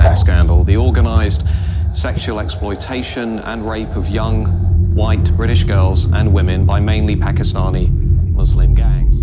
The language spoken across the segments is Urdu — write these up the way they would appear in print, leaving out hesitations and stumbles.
gang scandal, the organised sexual exploitation and rape of young white British girls and women by mainly Pakistani Muslim gangs.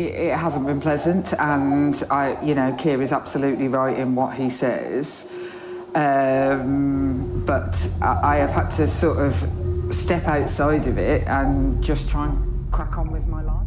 It hasn't been pleasant, and Keir is absolutely right in what he says. But I have had to sort of step outside of it and just try and crack on with my life.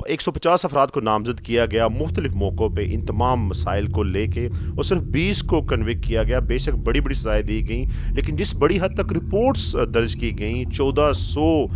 150 افراد کو نامزد کیا گیا مختلف موقعوں پہ ان تمام مسائل کو لے کے, اور صرف 20 کو کنوکٹ کیا گیا. بے شک بڑی بڑی سزائیں دی گئیں, لیکن جس بڑی حد تک رپورٹس درج کی گئیں, 1400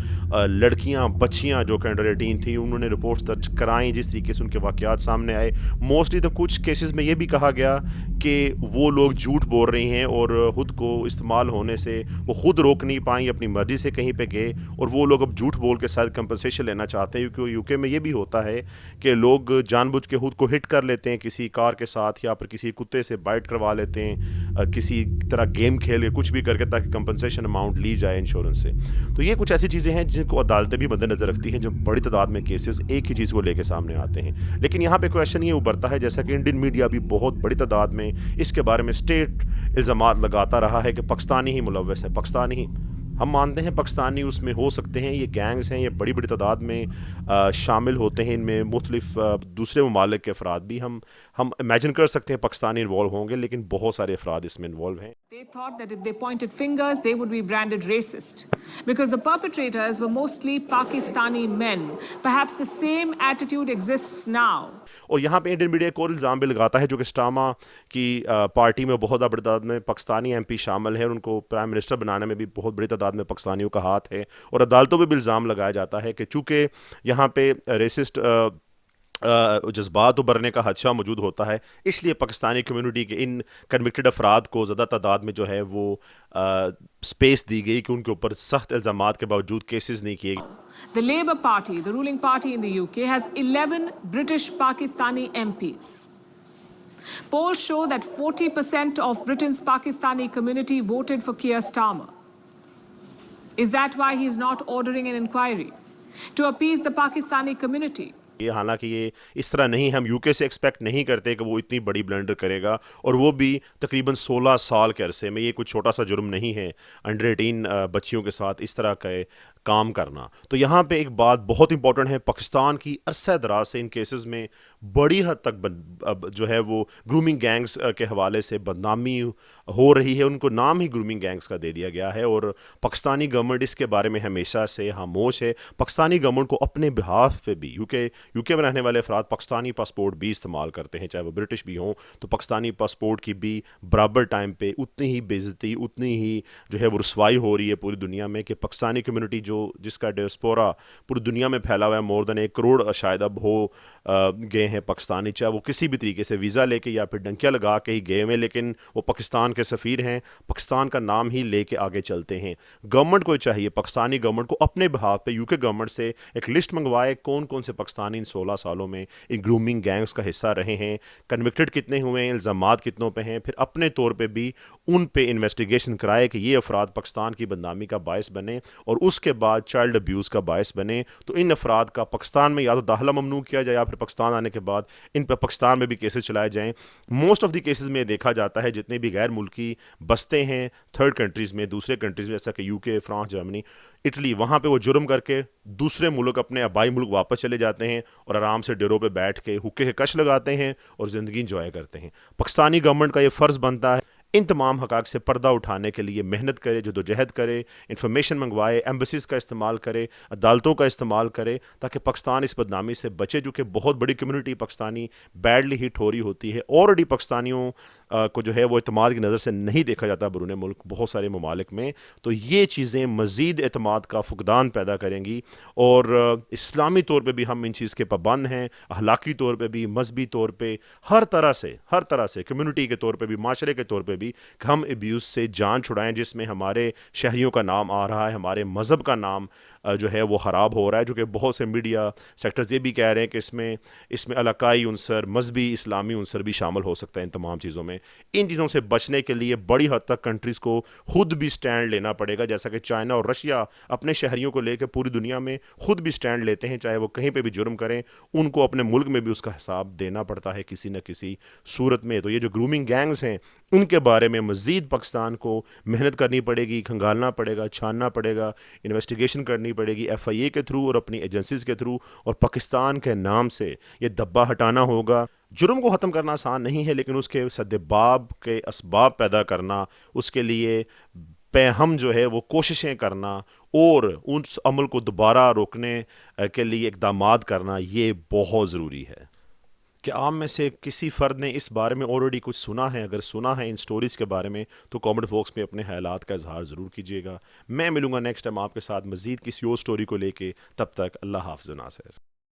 لڑکیاں بچیاں جو کہ انڈر 18 تھیں, انہوں نے رپورٹس درج کرائیں. جس طریقے سے ان کے واقعات سامنے آئے, موسٹلی تو کچھ کیسز میں یہ بھی کہا گیا کہ وہ لوگ جھوٹ بول رہی ہیں اور خود کو استعمال ہونے سے وہ خود روک نہیں پائیں, اپنی مرضی سے کہیں پہ گئے, اور وہ لوگ اب جھوٹ بول کے شاید کمپنسیشن لینا چاہتے ہیں. کیونکہ یو کے میں یہ بھی ہوتا ہے کہ لوگ جان بوجھ کے خود کو ہٹ کر لیتے ہیں کسی کار کے ساتھ, یا پھر کسی کتے سے بائٹ کروا لیتے ہیں, کسی طرح گیم کھیل کے کچھ بھی کر کے, تاکہ کمپنسیشن اماؤنٹ لی جائے انشورنس سے. تو یہ کچھ ایسی چیزیں ہیں جن کو عدالتیں بھی مد نظر رکھتی ہیں جب بڑی تعداد میں کیسز ایک ہی چیز کو لے کے سامنے آتے ہیں. لیکن یہاں پہ کویشچن یہ ابھرتا ہے, جیسا کہ انڈین میڈیا بھی بہت بڑی تعداد میں اس کے بارے میں اسٹیٹ الزامات لگاتا رہا ہے کہ پاکستانی ہی ملوث ہیں, پاکستانی ہی. ہم مانتے ہیں پاکستانی اس میں ہو سکتے ہیں, یہ گینگز ہیں, یہ بڑی بڑی تعداد میں شامل ہوتے ہیں, ان میں مختلف دوسرے ممالک کے افراد بھی ہم امیجن کر سکتے ہیں پاکستانی انوالو ہوں گے, لیکن بہت سارے افراد اس میں انوالو ہیں. They thought that if they pointed fingers, they would be branded racist because the perpetrators were mostly Pakistani men. Perhaps the same attitude exists now. اور یہاں پہ انڈین میڈیا ایک اور الزام بھی لگاتا ہے, جو کہ اسٹاما کی پارٹی میں بہت بڑی تعداد میں پاکستانی ایم پی شامل ہیں, اور ان کو پرائم منسٹر بنانے میں بھی بہت بڑی تعداد میں پاکستانیوں کا ہاتھ ہے. اور عدالتوں پہ بھی الزام لگایا جاتا ہے کہ چونکہ یہاں پہ ریسسٹ جذبات ابھرنے کا خدشہ موجود ہوتا ہے, اس لیے پاکستانی کمیونٹی کے ان کنوکٹڈ افراد کو زیادہ تعداد میں جو ہے وہ اسپیس دی گئی کہ ان کے اوپر سخت الزامات کے باوجود کیسز نہیں کیے گئے. The Labour Party, the ruling party in the UK, has 11 British Pakistani MPs. Polls show that 40% of Britain's Pakistani community voted for Keir Starmer. Is that why he is not ordering an inquiry? To appease the Pakistani community. حالانکہ یہ اس طرح نہیں, ہم یو کے سے ایکسپیکٹ نہیں کرتے کہ وہ اتنی بڑی بلنڈر کرے گا, اور وہ بھی تقریباً 16 سال کے عرصے میں. یہ کوئی چھوٹا سا جرم نہیں ہے انڈر 18 بچیوں کے ساتھ اس طرح کا کام کرنا. تو یہاں پہ ایک بات بہت امپورٹنٹ ہے, پاکستان کی عرصہ دراز سے ان کیسز میں بڑی حد تک جو ہے وہ گرومنگ گینگز کے حوالے سے بدنامی ہو رہی ہے. ان کو نام ہی گرومنگ گینگز کا دے دیا گیا ہے, اور پاکستانی گورنمنٹ اس کے بارے میں ہمیشہ سے خاموش ہے. پاکستانی گورنمنٹ کو اپنے بہاف پہ بھی یو کے میں رہنے والے افراد پاکستانی پاسپورٹ بھی استعمال کرتے ہیں, چاہے وہ برٹش بھی ہوں, تو پاکستانی پاسپورٹ کی بھی برابر ٹائم پہ اتنی ہی بے عزتی, اتنی ہی جو ہے وہ رسوائی ہو رہی ہے پوری دنیا میں, کہ پاکستانی کمیونٹی جس کا ڈیاسپورا پوری دنیا میں پھیلا ہوا ہے, مور دین 1 کروڑ شاید اب ہو گئے ہیں پاکستانی, چاہے وہ کسی بھی طریقے سے ویزا لے کے یا پھر ڈنکیاں لگا کے ہی گئے ہوئے, لیکن وہ پاکستان کے سفیر ہیں, پاکستان کا نام ہی لے کے آگے چلتے ہیں. گورنمنٹ کو چاہیے, پاکستانی گورنمنٹ کو اپنے بہاف پہ یو کے گورنمنٹ سے ایک لسٹ منگوائے کون کون سے پاکستانی ان 16 سالوں میں ان گرومنگ گینگز کا حصہ رہے ہیں, کنوکٹڈ کتنے ہوئے ہیں, الزامات کتنوں پہ ہیں, پھر اپنے طور پہ بھی ان پہ انویسٹیگیشن کرائے کہ یہ افراد پاکستان کی بدنامی کا باعث بنے, اور اس کے بعد چائلڈ ابیوز کا باعث بنے. تو ان افراد کا پاکستان میں یا تو داخلہ ممنوع کیا جائے, یا پھر پاکستان آنے کے بعد ان پہ پاکستان میں بھی کیسز چلائے جائیں. موسٹ آف دی کیسز میں دیکھا جاتا ہے جتنے بھی غیر ملکی بستے ہیں تھرڈ کنٹریز میں, دوسرے کنٹریز میں, جیسا کہ یو کے, فرانس, جرمنی, اٹلی, وہاں پہ وہ جرم کر کے دوسرے ملک اپنے آبائی ملک واپس چلے جاتے ہیں اور آرام سے ڈیروں پہ بیٹھ کے حقے کے کش لگاتے ہیں اور زندگی انجوائے کرتے ہیں. پاکستانی گورنمنٹ کا یہ فرض بنتا ہے ان تمام حقائق سے پردہ اٹھانے کے لیے محنت کرے, جدوجہد کرے, انفارمیشن منگوائے, ایمبیسیز کا استعمال کرے, عدالتوں کا استعمال کرے, تاکہ پاکستان اس بدنامی سے بچے, جو کہ بہت بڑی کمیونٹی پاکستانی بیڈلی ہٹ ہو رہی ہوتی ہے. آلریڈی پاکستانیوں کو جو ہے وہ اعتماد کی نظر سے نہیں دیکھا جاتا بیرون ملک بہت سارے ممالک میں. تو یہ چیزیں مزید اعتماد کا فقدان پیدا کریں گی, اور اسلامی طور پہ بھی ہم ان چیز کے پابند ہیں, اخلاقی طور پہ بھی, مذہبی طور پہ, ہر طرح سے کمیونٹی کے طور پہ بھی, معاشرے کے طور پہ بھی, کہ ہم ابیوز سے جان چھڑائیں جس میں ہمارے شہریوں کا نام آ رہا ہے, ہمارے مذہب کا نام جو ہے وہ خراب ہو رہا ہے. جو کہ بہت سے میڈیا سیکٹرز یہ بھی کہہ رہے ہیں کہ اس میں علاقائی عنصر, مذہبی اسلامی عنصر بھی شامل ہو سکتا ہے ان تمام چیزوں میں. ان چیزوں سے بچنے کے لیے بڑی حد تک کنٹریز کو خود بھی سٹینڈ لینا پڑے گا, جیسا کہ چائنا اور رشیا اپنے شہریوں کو لے کے پوری دنیا میں خود بھی سٹینڈ لیتے ہیں, چاہے وہ کہیں پہ بھی جرم کریں ان کو اپنے ملک میں بھی اس کا حساب دینا پڑتا ہے کسی نہ کسی صورت میں. تو یہ جو گرومنگ گینگز ہیں ان کے بارے میں مزید پاکستان کو محنت کرنی پڑے گی, کھنگالنا پڑے گا, چھاننا پڑے گا, انویسٹیگیشن کرنی پڑے گی FIA کے تھرو اور اپنی ایجنسیز کے تھرو, اور پاکستان کے نام سے یہ دبا ہٹانا ہوگا. جرم کو ختم کرنا آسان نہیں ہے, لیکن اس کے سدباب کے اسباب پیدا کرنا, اس کے لیے ہم جو ہے وہ کوششیں کرنا, اور اس عمل کو دوبارہ روکنے کے لیے اقدامات کرنا یہ بہت ضروری ہے. کہ آپ میں سے کسی فرد نے اس بارے میں آلریڈی کچھ سنا ہے؟ اگر سنا ہے ان سٹوریز کے بارے میں تو کامنٹ باکس میں اپنے خیالات کا اظہار ضرور کیجیے گا. میں ملوں گا نیکسٹ ٹائم آپ کے ساتھ مزید کسی اور سٹوری کو لے کے. تب تک اللہ حافظ ناصر.